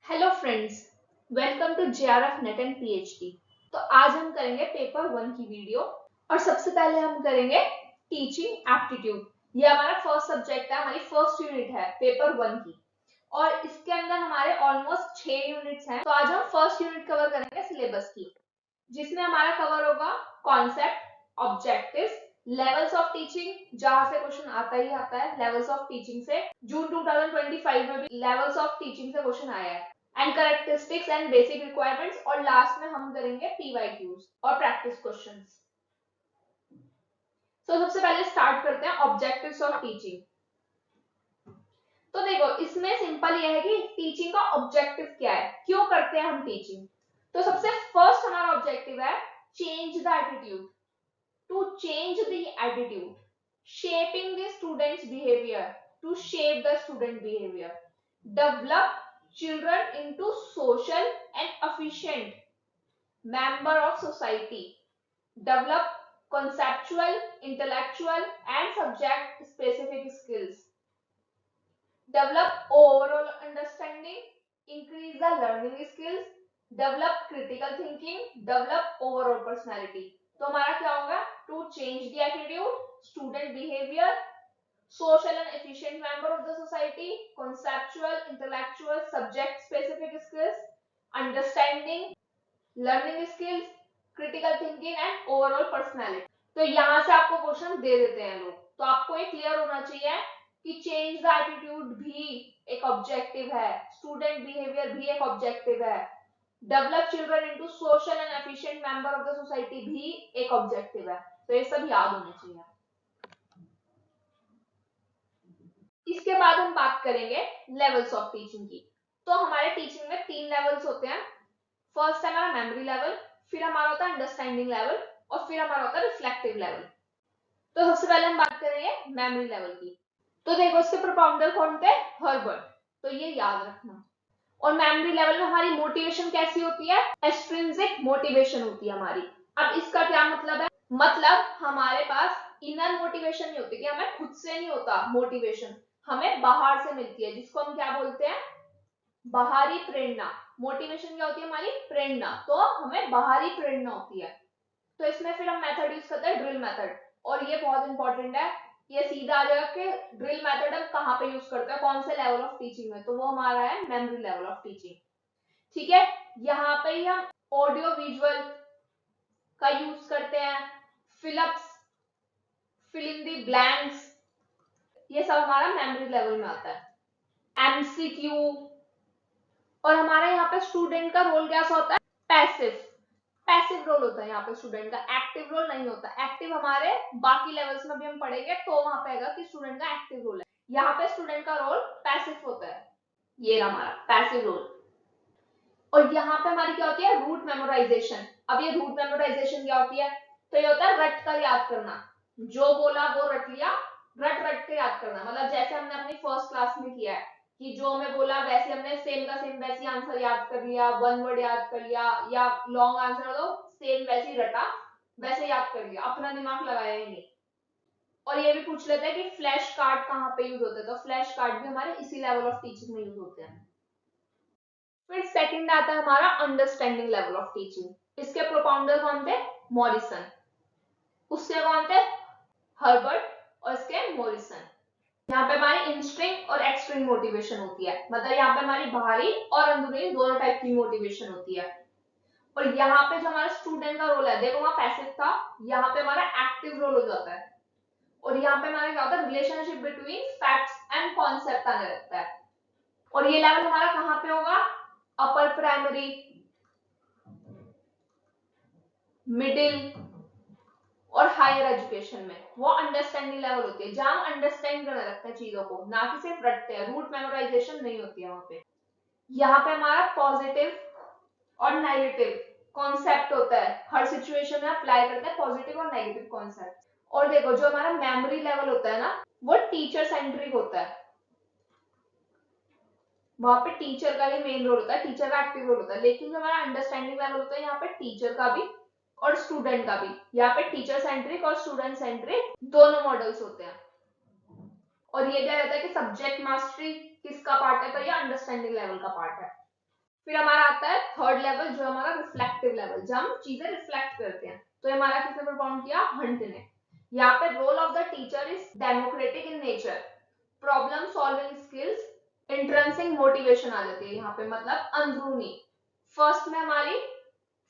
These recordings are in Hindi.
Hello friends, welcome to JRF NET and PhD. तो आज हम करेंगे पेपर 1 की वीडियो। और सबसे पहले हम करेंगे टीचिंग एप्टीट्यूड। ये हमारा फर्स्ट सब्जेक्ट है, हमारी फर्स्ट यूनिट है पेपर 1 की। और इसके अंदर हमारे ऑलमोस्ट 6 यूनिट्स हैं। तो आज हम फर्स्ट यूनिट कवर करेंगे सिलेबस की, जिसमें हमारा कवर होगा concept, objectives, levels of teaching, जहां से क्वेश्चन आता ही आता है लेवल्स ऑफ टीचिंग से। जून 2025 में भी लेवल्स ऑफ टीचिंग से क्वेश्चन आया है। And characteristics and basic requirements, और लास्ट में हम करेंगे पीवाईक्यूज और प्रैक्टिस क्वेश्चंस। तो सबसे पहले स्टार्ट करते हैं ऑब्जेक्टिव्स ऑफ टीचिंग। तो देखो, इसमें सिंपल ये है कि टीचिंग का ऑब्जेक्टिव क्या है, क्यों करते हैं हम टीचिंग। तो सबसे फर्स्ट हमारा ऑब्जेक्टिव है change the attitude, to change the attitude, shaping the students behaviour, to shape the student behaviour, develop children into social and efficient member of society, develop conceptual, intellectual and subject specific skills, develop overall understanding, increase the learning skills, develop critical thinking, develop overall personality। तो हमारा क्या होगा, to change the attitude, student behavior, social and efficient member of the society, conceptual, intellectual, subject specific skills, understanding, learning skills, critical thinking and overall personality। तो यहां से आपको क्वेश्चन दे देते हैं लोग, तो आपको ये क्लियर होना चाहिए कि चेंज द एटीट्यूड भी एक ऑब्जेक्टिव है, स्टूडेंट बिहेवियर भी एक ऑब्जेक्टिव है, develop children into social and efficient member of the society भी एक ऑब्जेक्टिव है। तो ये सब याद होने चाहिए। इसके बाद हम बात करेंगे लेवल्स ऑफ टीचिंग की। तो हमारे टीचिंग में 3 लेवल्स होते हैं। फर्स्ट है हमारा मेमोरी लेवल, फिर हमारा होता है अंडरस्टैंडिंग लेवल, और फिर हमारा होता है रिफ्लेक्टिव लेवल। तो सबसे पहले हम बात करेंगे मेमोरी लेवल की। तो देखो, इसके प्रोपाउंडर कौन थे, हर्बर्ट, तो ये याद रखना। और मेमोरी लेवल में हमारी मोटिवेशन कैसी होती है, एक्सट्रिंसिक मोटिवेशन होती है हमारी। अब इसका क्या मतलब है, मतलब हमारे पास इनर मोटिवेशन नहीं होती, कि हमें खुद से नहीं होता मोटिवेशन, हमें बाहर से मिलती है, जिसको हम क्या बोलते हैं, बाहरी प्रेरणा। मोटिवेशन क्या होती है, हमारी प्रेरणा, तो हमें बाहरी प्रेरणा होती है। तो इसमें फिर हम मेथड यूज करते हैं ड्रिल मेथड, और ये बहुत इंपॉर्टेंट है। ये सीधा आ जाएगा कि ड्रिल मेथड हम कहाँ पे यूज करते हैं, कौन से लेवल ऑफ टीचिंग में, तो वो हमारा है मेमोरी लेवल ऑफ टीचिंग। ठीक है, यहाँ पे ही हम ऑडियो विजुअल का यूज करते हैं, fill ups, fill in the blanks, ये सब हमारा मेमोरी लेवल में आता है। एमसीक्यू, और हमारे यहाँ पे स्टूडेंट का रोल कैसा होता है, पैसिव, पैसिव रोल होता है यहाँ पे स्टूडेंट का, एक्टिव रोल नहीं होता। एक्टिव हमारे बाकी लेवल्स में भी हम पढ़ेंगे, तो वहां पे आएगा कि स्टूडेंट का एक्टिव रोल है। यहाँ पे स्टूडेंट का रोल पैसिव होता है, ये हमारा पैसिव रोल। और यहाँ पे हमारी क्या होती है, रूट मेमोराइजेशन। अब ये रूट मेमोराइजेशन क्या होती है, तो ये होता है रट कर याद करना, जो बोला वो रट लिया, रट रट के याद करना। मतलब जैसे हमने अपनी फर्स्ट क्लास में किया है कि जो मैं बोला वैसे हमने सेम का सेम वैसे आंसर याद कर लिया, वन वर्ड याद कर लिया, या लॉन्ग आंसर हो तो सेम वैसे ही रटा, वैसे याद कर लिया, अपना दिमाग लगाया ही नहीं। और ये भी पूछ लेते हैं कि फ्लैश कार्ड कहाँ पे यूज होते हैं, तो फ्लैश कार्ड भी हमारे इसी लेवल ऑफ टीचिंग में यूज होते हैं। फिर सेकंड आता है हमारा अंडरस्टैंडिंग लेवल ऑफ टीचिंग। इसके प्रोपाउंडर कौन थे, मॉरिसन, उसके कौन थे, हर्बर्ट, और इसके मॉरिसन। यहाँ पे हमारी इंस्ट्रिंग और एक्सट्रिंग मोटिवेशन होती है, मतलब यहाँ पे हमारी बाहरी और अंदरूनी दोनों टाइप की मोटिवेशन होती है। और यहाँ पे जो हमारा स्टूडेंट का रोल है, देखो वहां पैसिव था, यहाँ पे हमारा एक्टिव रोल हो जाता है। और यहाँ पे हमारा क्या होता है, relationship between facts and concept आने लगता है। और ये लेवल हमारा कहाँ पे होगा, अपर प्राइमरी, मिडिल और हायर एजुकेशन में। वो अंडरस्टैंडिंग लेवल होती है, जहां हम अंडरस्टैंड करने लगते हैं चीजों को, ना कि सिर्फ रटते हैं, रूट मेमोराइजेशन नहीं होती है वहां पे। यहाँ पे हमारा पॉजिटिव और नेगेटिव कॉन्सेप्ट होता है, हर सिचुएशन में अप्लाई करते हैं पॉजिटिव और नेगेटिव कॉन्सेप्ट। और देखो, जो हमारा मेमोरी लेवल होता है ना, वो टीचर सेंट्रिक होता है, वहां पे टीचर का भी मेन रोल होता है, टीचर का एक्टिव रोल होता है। लेकिन जो हमारा अंडरस्टैंडिंग लेवल होता है, यहाँ पे टीचर का भी और स्टूडेंट का भी, यहाँ पे टीचर सेंट्रिक और स्टूडेंट सेंट्रिक दोनों मॉडल्स होते हैं। और ये क्या रहता है कि सब्जेक्ट मास्टरी किसका पार्ट है, तो ये अंडरस्टैंडिंग लेवल का पार्ट है। फिर हमारा आता है थर्ड लेवल जो हमारा रिफ्लेक्टिव लेवल, जब हम चीजें रिफ्लेक्ट करते हैं। तो हमारा किसने परफॉर्म किया? हंट ने। यहाँ पे role of the teacher is democratic in nature, problem solving skills, intrinsic motivation आ जाती है यहाँ पे, मतलब अंदरूनी। फर्स्ट में हमारी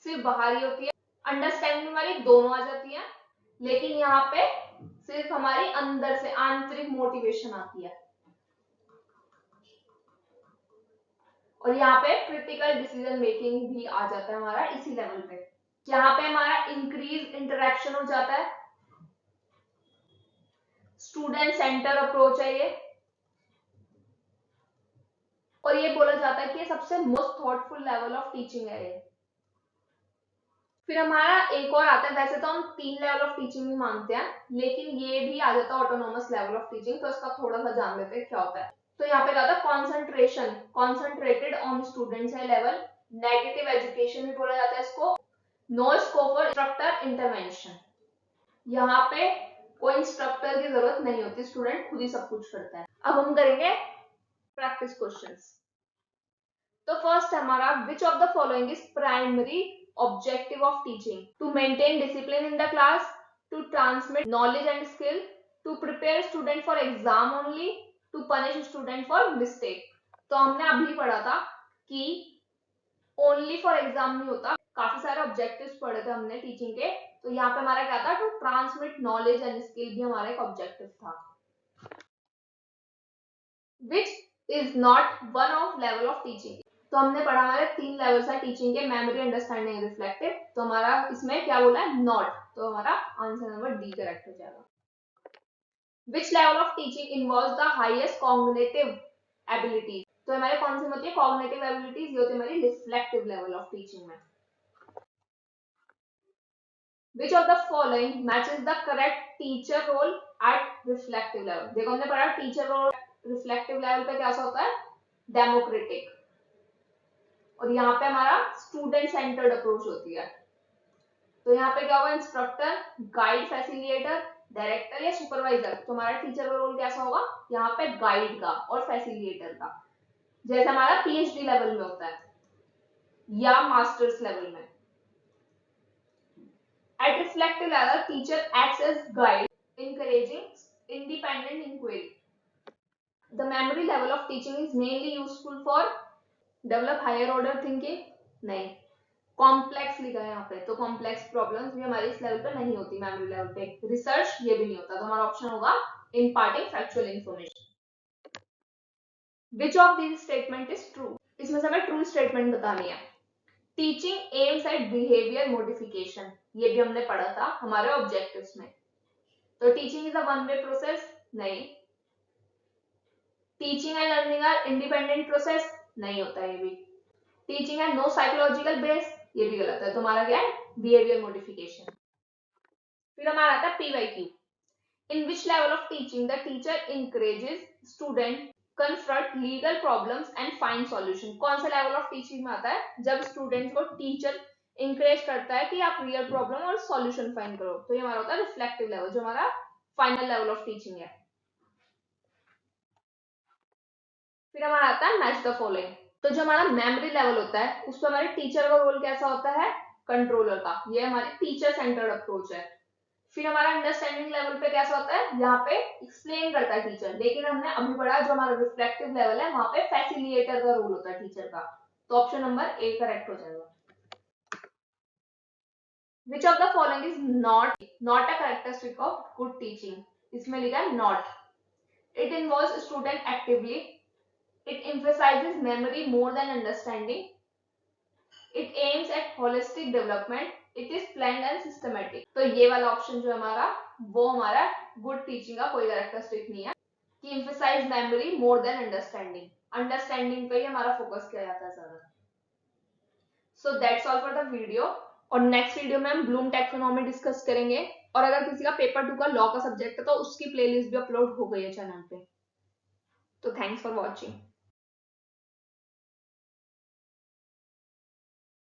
सिर्फ बाहरी होती है, अंडरस्टैंडिंग हमारी दोनों आ जाती है, लेकिन यहाँ पे सिर्फ हमारी अंदर से आंतरिक मोटिवेशन आती है। और यहाँ पे क्रिटिकल डिसीजन मेकिंग भी आ जाता है हमारा इसी लेवल पे। यहाँ पे हमारा इंक्रीज इंटरेक्शन हो जाता है, स्टूडेंट सेंटर अप्रोच है ये, और ये बोला जाता है कि ये सबसे most thoughtful level of teaching है ये। फिर हमारा एक और आता है, वैसे तो हम 3 लेवल ऑफ टीचिंग भी मानते हैं, लेकिन ये भी आ जाता है ऑटोनोमस लेवल ऑफ टीचिंग, तो इसका थोड़ा सा जान लेते हैं क्या होता है। तो यहाँ पे क्या होता है? कॉन्सेंट्रेशन, कॉन्सेंट्रेटेड ऑन स्टूडेंट्स है लेवल। नेगेटिव एजुकेशन भी बोला जाता है इसको। No scope for instructor intervention, यहाँ पे कोई इंस्ट्रक्टर की जरूरत नहीं होती, स्टूडेंट खुद ही सब कुछ करता है। अब हम करेंगे प्रैक्टिस क्वेश्चंस। तो फर्स्ट हमारा, which of the following is primary objective of teaching? To maintain discipline in the class, to transmit knowledge and skill, to prepare student for exam only, to punish student for mistake। तो हमने अभी पढ़ा था कि ओनली फॉर एग्जाम नहीं होता, काफी सारे ऑब्जेक्टिव्स पढ़े थे हमने टीचिंग के। तो यहाँ पे हमारा क्या था? To transmit knowledge and skill भी हमारा एक ऑब्जेक्टिव था। Which is not one of level of teaching. तो हमने पढ़ा हमारे 3 लेवल्स है टीचिंग के, मेमोरी, अंडरस्टैंडिंग, रिफ्लेक्टिव। तो हमारा इसमें क्या बोला है? नॉट। तो हमारा आंसर नंबर डी करेक्ट हो जाएगा। विच level of teaching involves the highest cognitive abilities. तो हमारे कौन सी होती है कॉग्निटिव एबिलिटीज? ये होती है हमारी रिफ्लेक्टिव लेवल ऑफ टीचिंग में। Which of the following matches the correct teacher role at reflective level? देखो हमने पढ़ा टीचर रोल रिफ्लेक्टिव लेवल पे कैसा होता है? डेमोक्रेटिक। और यहाँ पे हमारा स्टूडेंट सेंटर्ड अप्रोच होती है। तो यहाँ पे क्या होगा? इंस्ट्रक्टर, गाइड, फैसिलिटेटर, डायरेक्टर या सुपरवाइजर। तो हमारा टीचर का रोल कैसा होगा? यहाँ पे गाइड का और फैसिलिटेटर का, जैसे हमारा पीएचडी लेवल में होता है या मास्टर्स लेवल में। At reflective level, teacher acts as guide, encouraging independent inquiry. The memory level of teaching is mainly useful for develop higher order thinking. नहीं, कॉम्प्लेक्स लिखा है यहाँ पे, तो कॉम्प्लेक्स प्रॉब्लम्स भी हमारे इस लेवल पे नहीं होती मेमोरी लेवल पे। रिसर्च ये भी नहीं होता, तो हमारा ऑप्शन होगा imparting factual information. Which of these statement is true? इसमें से हमें ट्रू स्टेटमेंट बतानी है। Teaching aims at behaviour modification, ये भी हमने पढ़ा था हमारे ऑब्जेक्टिव्स में। तो teaching is a one way process, नहीं। Teaching and learning are independent process, नहीं होता ये भी। Teaching and no psychological base, ये भी गलत है। तो हमारा क्या है? Behaviour modification. फिर हमारा आता है PYQ. In which level of teaching the teacher encourages student confront legal problems and find solution. कौन सा लेवल ऑफ टीचिंग में आता है? जब स्टूडेंट्स को टीचर इंकरेज करता है कि आप रियल प्रॉब्लम और सॉल्यूशन फाइंड करो। तो ये हमारा होता है रिफ्लेक्टिव लेवल, जो हमारा फाइनल लेवल ऑफ टीचिंग है। फिर हमारा आता है मैच द फॉलोइंग। तो जो हमारा मेमोरी लेवल होता है उसमें हमारे टीचर का रोल कैसा होता है? कंट्रोलर का। ये हमारी टीचर सेंटर्ड अप्रोच है। फिर हमारा अंडरस्टैंडिंग लेवल पे कैसा होता है? यहाँ पे एक्सप्लेन करता है टीचर, लेकिन हमने अभी पढ़ा जो हमारा रिफ्लेक्टिव लेवल है वहां पे फैसिलिटेटर का रोल होता है टीचर का। तो ऑप्शन नंबर ए करेक्ट हो जाएगा। Which of the following is not a characteristic of good teaching? इसमें लिखा है not. It involves student actively, it emphasizes memory more than understanding, it aims at holistic development, it is planned and systematic। तो ये वाला ऑप्शन जो हमारा वो हमारा गुड टीचिंग का कोई कैरेक्टरिस्टिक नहीं है कि emphasize memory more than understanding। Understanding पे ही हमारा फोकस किया जाता है ज्यादा। So that's all for the video. और नेक्स्ट वीडियो में हम ब्लूम टैक्सोनॉमी डिस्कस करेंगे। और अगर किसी का पेपर 2 का लॉ का सब्जेक्ट है तो उसकी प्लेलिस्ट भी अपलोड हो गई है चैनल पे। तो थैंक्स फॉर वॉचिंग।